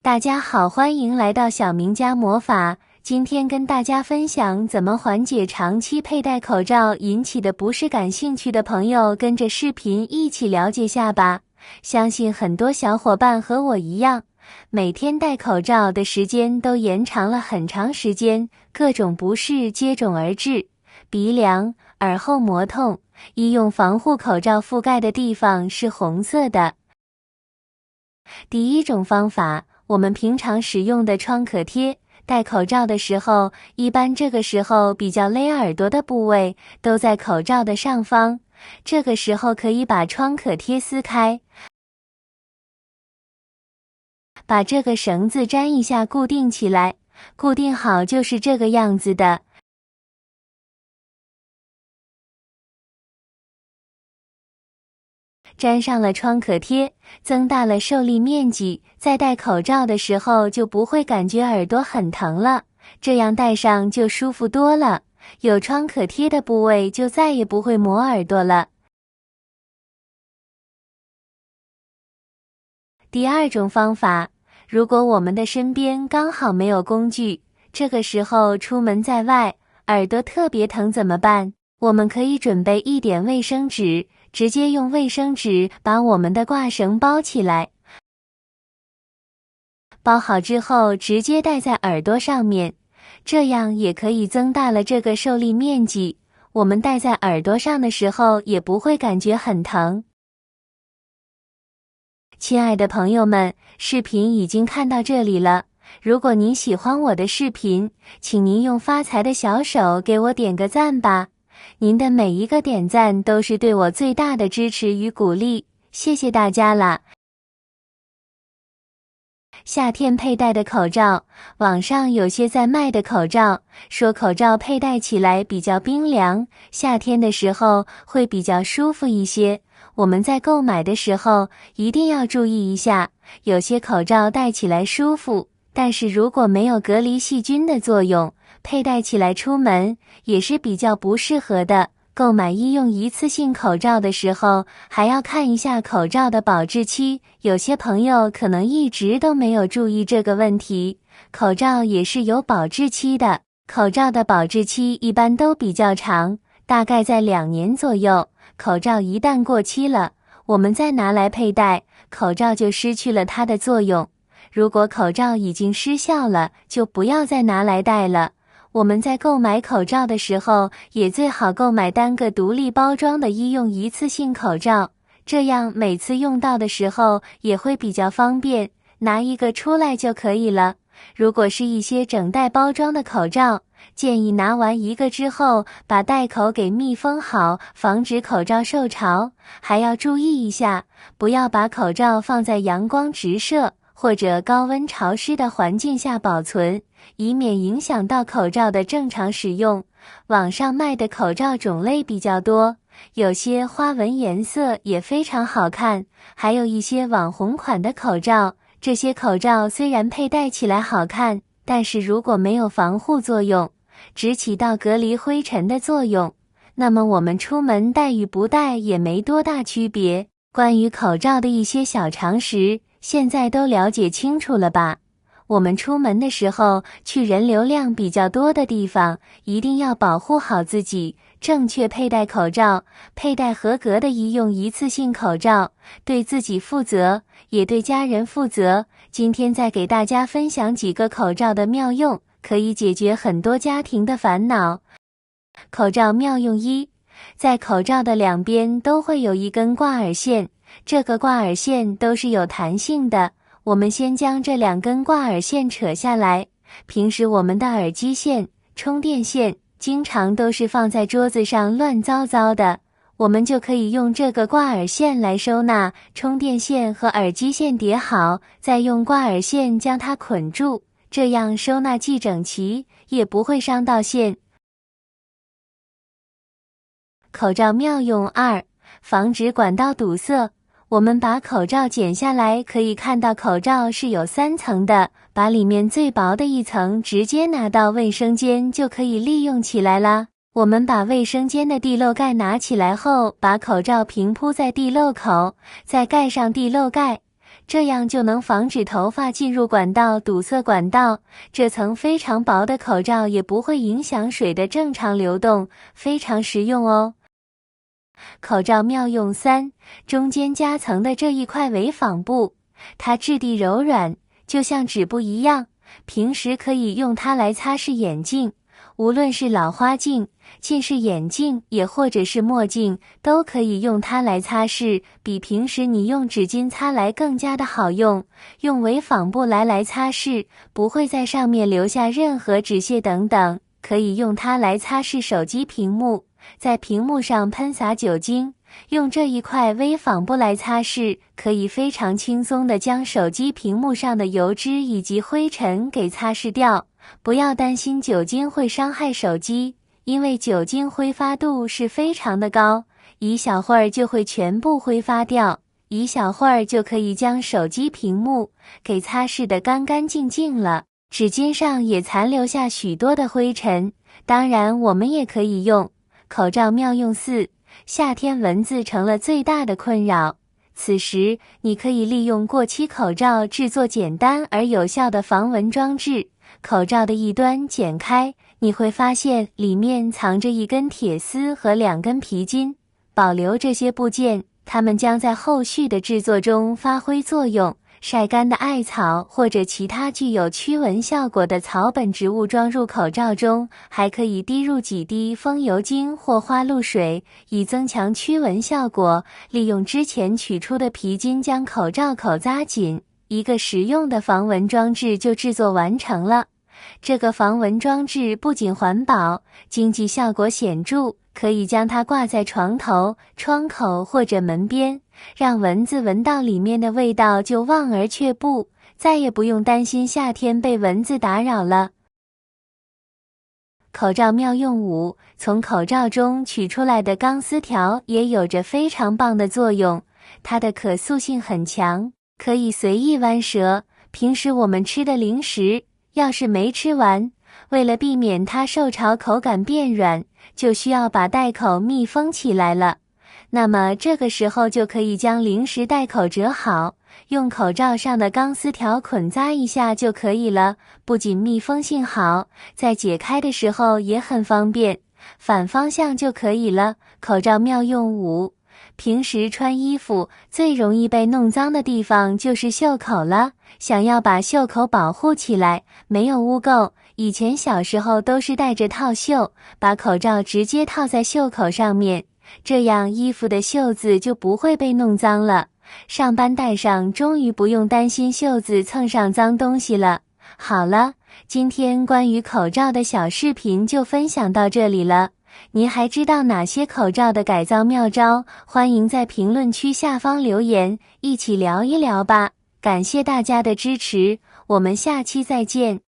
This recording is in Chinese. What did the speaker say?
大家好，欢迎来到小明家魔法。今天跟大家分享怎么缓解长期佩戴口罩引起的不适。感兴趣的朋友跟着视频一起了解下吧。相信很多小伙伴和我一样，每天戴口罩的时间都延长了很长时间，各种不适接踵而至，鼻凉、耳后膜痛。医用防护口罩覆盖的地方是红色的。第一种方法，我们平常使用的创可贴，戴口罩的时候，一般这个时候比较勒耳朵的部位都在口罩的上方，这个时候可以把创可贴撕开，把这个绳子粘一下固定起来，固定好就是这个样子的。粘上了创可贴，增大了受力面积，在戴口罩的时候就不会感觉耳朵很疼了，这样戴上就舒服多了。有创可贴的部位就再也不会磨耳朵了。第二种方法，如果我们的身边刚好没有工具，这个时候出门在外，耳朵特别疼怎么办？我们可以准备一点卫生纸，直接用卫生纸把我们的挂绳包起来，包好之后直接戴在耳朵上面，这样也可以增大了这个受力面积，我们戴在耳朵上的时候也不会感觉很疼。亲爱的朋友们，视频已经看到这里了，如果您喜欢我的视频，请您用发财的小手给我点个赞吧。您的每一个点赞都是对我最大的支持与鼓励，谢谢大家啦！夏天佩戴的口罩，网上有些在卖的口罩，说口罩佩戴起来比较冰凉，夏天的时候会比较舒服一些。我们在购买的时候一定要注意一下，有些口罩戴起来舒服，但是如果没有隔离细菌的作用，佩戴起来出门也是比较不适合的。购买医用一次性口罩的时候，还要看一下口罩的保质期，有些朋友可能一直都没有注意这个问题。口罩也是有保质期的，口罩的保质期一般都比较长，大概在2年左右。口罩一旦过期了，我们再拿来佩戴，口罩就失去了它的作用。如果口罩已经失效了，就不要再拿来戴了。我们在购买口罩的时候，也最好购买单个独立包装的医用一次性口罩，这样每次用到的时候也会比较方便，拿一个出来就可以了。如果是一些整袋包装的口罩，建议拿完一个之后，把袋口给密封好，防止口罩受潮。还要注意一下，不要把口罩放在阳光直射或者高温潮湿的环境下保存，以免影响到口罩的正常使用。网上卖的口罩种类比较多，有些花纹颜色也非常好看，还有一些网红款的口罩。这些口罩虽然佩戴起来好看，但是如果没有防护作用，只起到隔离灰尘的作用，那么我们出门戴与不戴也没多大区别。关于口罩的一些小常识，现在都了解清楚了吧？我们出门的时候，去人流量比较多的地方，一定要保护好自己，正确佩戴口罩，佩戴合格的医用一次性口罩，对自己负责，也对家人负责。今天再给大家分享几个口罩的妙用，可以解决很多家庭的烦恼。口罩妙用1，在口罩的两边都会有一根挂耳线，这个挂耳线都是有弹性的。我们先将这2根挂耳线扯下来，平时我们的耳机线、充电线经常都是放在桌子上乱糟糟的，我们就可以用这个挂耳线来收纳，充电线和耳机线叠好，再用挂耳线将它捆住，这样收纳既整齐，也不会伤到线。口罩妙用2，防止管道堵塞。我们把口罩剪下来，可以看到口罩是有3层的，把里面最薄的一层直接拿到卫生间就可以利用起来啦。我们把卫生间的地漏盖拿起来后，把口罩平铺在地漏口，再盖上地漏盖，这样就能防止头发进入管道堵塞管道。这层非常薄的口罩也不会影响水的正常流动，非常实用哦。口罩妙用3：中间夹层的这一块为纺布，它质地柔软，就像纸布一样，平时可以用它来擦拭眼镜。无论是老花镜、近视眼镜，也或者是墨镜，都可以用它来擦拭，比平时你用纸巾擦来更加的好用。用微纺布来擦拭，不会在上面留下任何纸屑等等。可以用它来擦拭手机屏幕，在屏幕上喷洒酒精，用这一块微纺布来擦拭，可以非常轻松地将手机屏幕上的油脂以及灰尘给擦拭掉。不要担心酒精会伤害手机，因为酒精挥发度是非常的高，一小会儿就会全部挥发掉，一小会儿就可以将手机屏幕给擦拭得干干净净了。纸巾上也残留下许多的灰尘，当然我们也可以用。口罩妙用4：夏天蚊子成了最大的困扰，此时你可以利用过期口罩制作简单而有效的防蚊装置。口罩的一端剪开，你会发现里面藏着一根铁丝和2根皮筋，保留这些部件，它们将在后续的制作中发挥作用。晒干的艾草或者其他具有驱蚊效果的草本植物装入口罩中，还可以滴入几滴风油精或花露水，以增强驱蚊效果。利用之前取出的皮筋将口罩口扎紧，一个实用的防蚊装置就制作完成了。这个防蚊装置不仅环保，经济效果显著，可以将它挂在床头、窗口或者门边，让蚊子闻到里面的味道就望而却步，再也不用担心夏天被蚊子打扰了。口罩妙用5：从口罩中取出来的钢丝条也有着非常棒的作用，它的可塑性很强，可以随意弯折。平时我们吃的零食，要是没吃完，为了避免它受潮口感变软，就需要把袋口密封起来了。那么这个时候就可以将零食袋口折好，用口罩上的钢丝条捆扎一下就可以了。不仅密封性好，在解开的时候也很方便，反方向就可以了。口罩妙用5：平时穿衣服最容易被弄脏的地方就是袖口了，想要把袖口保护起来，没有污垢，以前小时候都是戴着套袖，把口罩直接套在袖口上面，这样衣服的袖子就不会被弄脏了。上班带上终于不用担心袖子蹭上脏东西了。好了，今天关于口罩的小视频就分享到这里了。您还知道哪些口罩的改造妙招？欢迎在评论区下方留言，一起聊一聊吧。感谢大家的支持，我们下期再见。